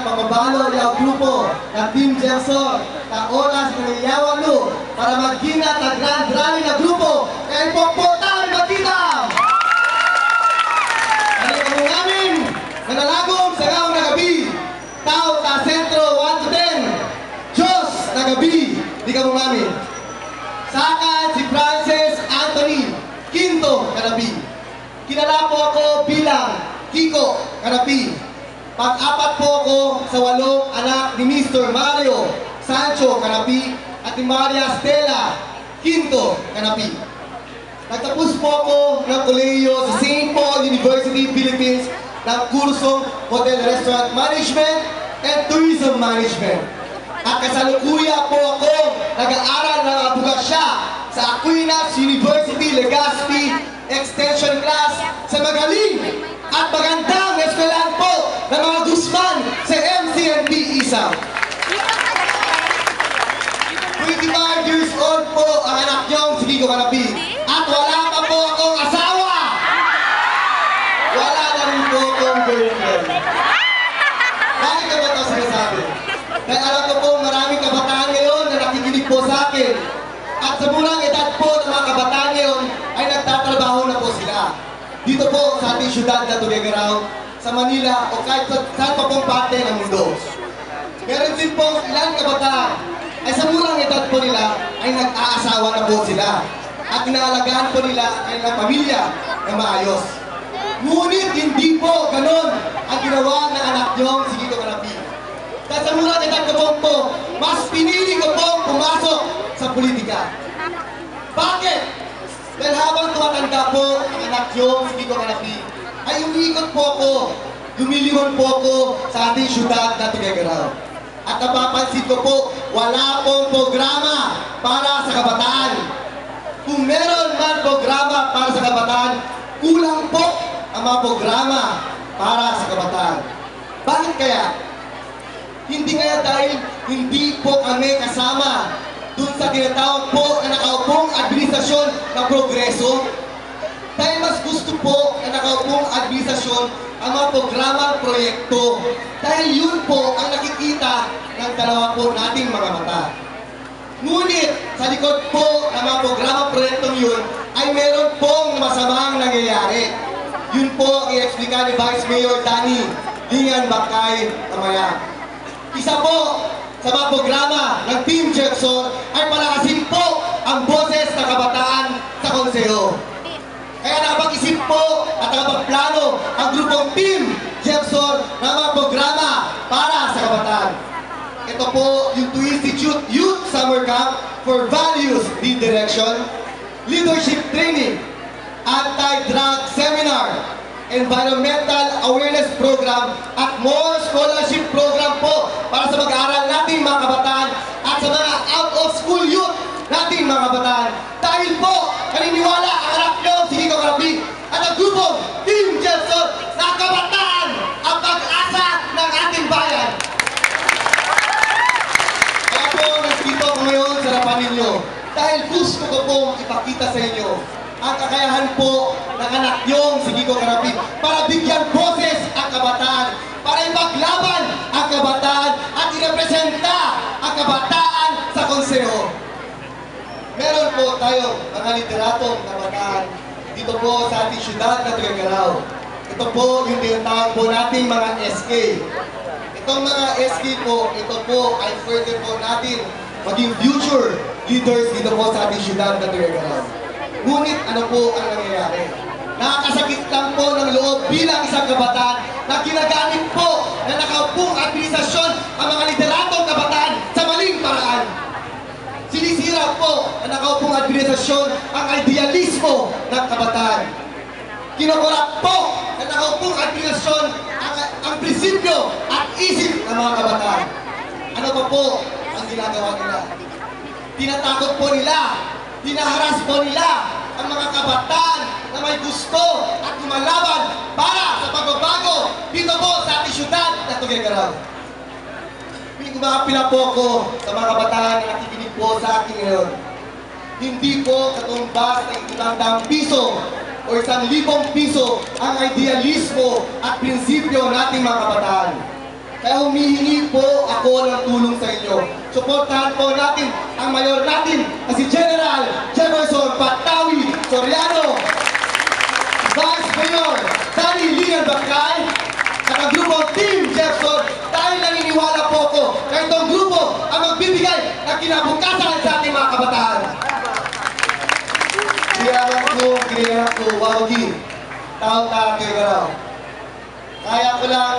pamabalo ng grupo ng Team Jefferson na oras na niyawan lo para maghinat ang grand rally na grupo kaya ipagpotang magkita! Ano kamo namin nanalagom sa ngaong na gabi tao sa sentro 1 to 10 Diyos na gabi di kamo namin Saka si Francis Anthony Quinto Canapi. Kilala po ako bilang Kiko Canapi. Pang-apat po ako sa 8 anak ni Mr. Mario Sancho Canapi at ni Maria Stella Quinto Canapi. Nagtapos po ako ng kolehiyo sa St. Paul University, Philippines ng kursong Hotel Restaurant Management and Tourism Management. At kasalukuya po ako nag-aaral ng abogasya sa Aquinas University Legazpi Extension Class sa magaling at magandang eskwelahan po ng mga Guzman sa MCNB Isang. 25 years old po ang anak niyong si Kiko Canapi at wala pa po akong asawa. Wala na rin po akong girlfriend. Bakit ka ba ito sinasabi? Dahil alam ko po maraming kabataan ngayon na nakikinig po sa akin. At sa murang edad po ng mga kabataan ngayon ay nagtatrabaho na po sila. Dito po sa ating syudad na Tuguegarao, sa Manila o kahit saan pa pong parte ng mundo. Meron din po ilang kabataan ay sa murang edad po nila ay nag-aasawa na po sila. At inaalagaan po nila ang kanilang pamilya na maayos. Ngunit hindi po ganon ang ginawa ng anak niyong si Kiko Canapi. Dahil sa murang edad ko po, mas pinili ko pong pumasok sa politika. Bakit? Dahil habang tumatanda po ang anak niyong si Kiko Canapi, ay umiikot po ako, lumilingon po ako sa ating syudad na Tuguegarao. At napapansin ko po, wala pong programa para sa kabataan. Kung meron man programa para sa kabataan, kulang po ang mga programa para sa kabataan. Bakit kaya? Hindi kaya dahil hindi po kami kasama dun sa tinatawag po na nakaupong administrasyon ng progreso. Dahil mas gusto po na nakaupong administrasyon ang mga programang proyekto. Dahil yun po ang nakikita ng dalawa po nating mga mata. Ngunit sa likod po ng mga programang proyektong yun ay meron pong masamang nangyayari. Yun po ang i-explica ni Vice Mayor Danny Lingan Bakay mamaya. Isa po sa mga programa ng Team Jefferson ay palakasin po ang boses ng kabataan sa konseho. Kaya nakapag-isip po at nakapagplano ang grupong Team Jefferson ng mga programa para sa kabataan. Ito po yung to institute Youth Summer Camp for Values Redirection, Leadership Training, Anti-Drug Seminar, Environmental Awareness Program at more scholarship program po para sa mag-aaral nating mga kabataan at sa mga out-of-school youth nating mga kabataan. Dahil po, naniniwala ang anak nyo si Kiko Canapi at ang grupong Team Jefferson na kabataan ang pag-asa ng ating bayan. Kaya po, nandito ako ngayon sa harapan ninyo dahil gusto ko pong ipakita sa inyo ang kakayahan po ng anak niyong si Kiko Canapi para bigyan boses ang kabataan, para ipaglaban ang kabataan at irepresenta ang kabataan sa konseho. Meron po tayong mga literatong kabataan dito po sa ating syudad na Tuguegarao. Ito po yung tinatawag po nating mga SK. Itong mga SK po, ito po ay pwede po natin maging future leaders dito po sa ating syudad na Tuguegarao. Ngunit ano po ang nangyayari? Nakakasakit lang po ng loob bilang isang kabataan na ginagamit po na nakaupong administrasyon ang mga literatong kabataan sa maling paraan. Sinisira po na nakaupong administrasyon ang idealismo ng kabataan. Kinokorap po na nakaupong administrasyon ang prinsipyo at isip ng mga kabataan. Ano pa po ang ginagawa nila? Tinatakot po nila, hinaharas po nila ang mga kabataan na may gusto at lumalaban para sa pagbabago dito po sa ating syudad na Tuguegarao. Kumapila po ako sa mga kabataan na nakikinig po sa akin ngayon. Hindi po katumbas ng 100 piso o 1,000 piso ang idealismo at prinsipyo nating mga kabataan. Kaya humihingi po ako ng tulong sa inyo. Suportahan po natin ang mayor natin na si General Jefferson Patawi Soriano, Vice Mayor Danny Lian Bacay, at ang grupo Team Jefferson, dahil naniniwala po ako na itong grupo ang magbibigay ng kinabukasan sa ating mga kabataan. Kinayaman ko, wawagi, tao-tao kayo. Kaya ko lang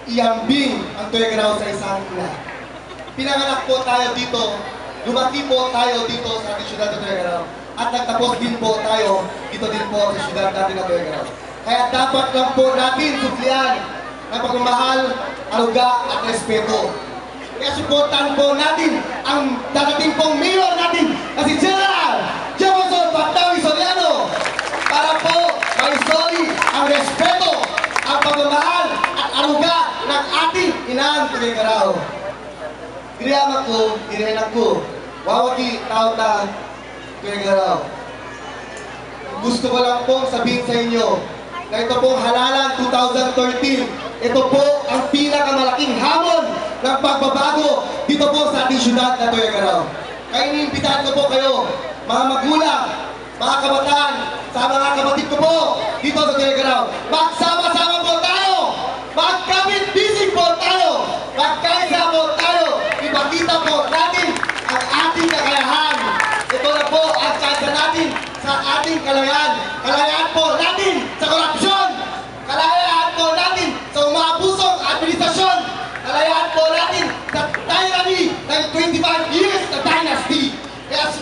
iambing ang Tuigaraw sa isang ina. Pinanganak po tayo dito, lumaki po tayo dito sa ating syudad ng Tuigaraw. At nagtapos din po tayo dito din po sa syudad natin ng Tuigaraw. Kaya dapat lang po natin suklian ng pagmamahal, aruga at respeto. Kaya suportahan po natin ang dadating pong mayor natin na si General Jefferson Patawi Soriano para po maisoli ang respeto, ang pagmamahal at aruga ng ating inang Tuigaraw. Giriyaman ko, giriyanan ko, wawagi tao na Tuigaraw. Gusto ko lang pong sabihin sa inyo na ito pong halalan 2013, ito po ang pinakamalaking hamon ng pagbabago dito po sa ating syudad na Tuigaraw. Kaya iniimbitahan ko po kayo, mga magulang, mga kabataan, sa mga kapatid ko po dito sa Tuigaraw. Magsama-sama po tayo! Magkabit-bisig po tayo! Magkaisa po tayo! Ipakita po natin ang ating kakayahan. Ito na po ang chance natin sa ating kalayaan. Kalayaan po natin sa korupsyon. Kalayaan po natin sa umabusong administrasyon. Kalayaan po natin sa tyranny ng 25 years na dynasty. Kaya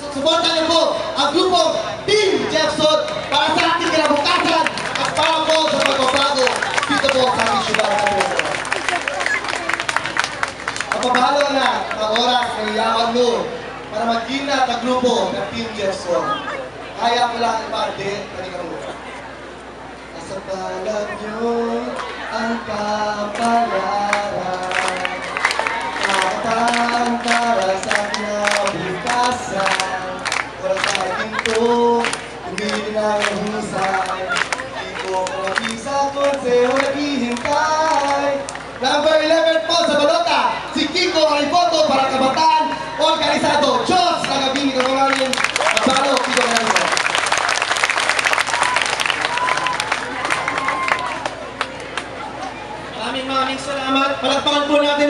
suportahan niyo po ang grupong Team Jefferson para sa ating kinabukasan at para po sa pagbabago dito po sa ating syudad. Mapabalo na ang oras ng yaman mo para magkina ang grupo ng Team Jefferson. Kaya ko lang iparte, kanina mo. Nasa palad niyo ang kapalaran, kabataan para sa kinabukasan. Para sa ating to, hindi na ang husay. Di ko kumapisa, konseho naghihintay. Number 11 po sa balota, si Kiko Harifoto para kabataan, organisado, Diyos, nagabing ito namin, Abalo, Kiko Harifoto. Maraming salamat. Palagpakan po natin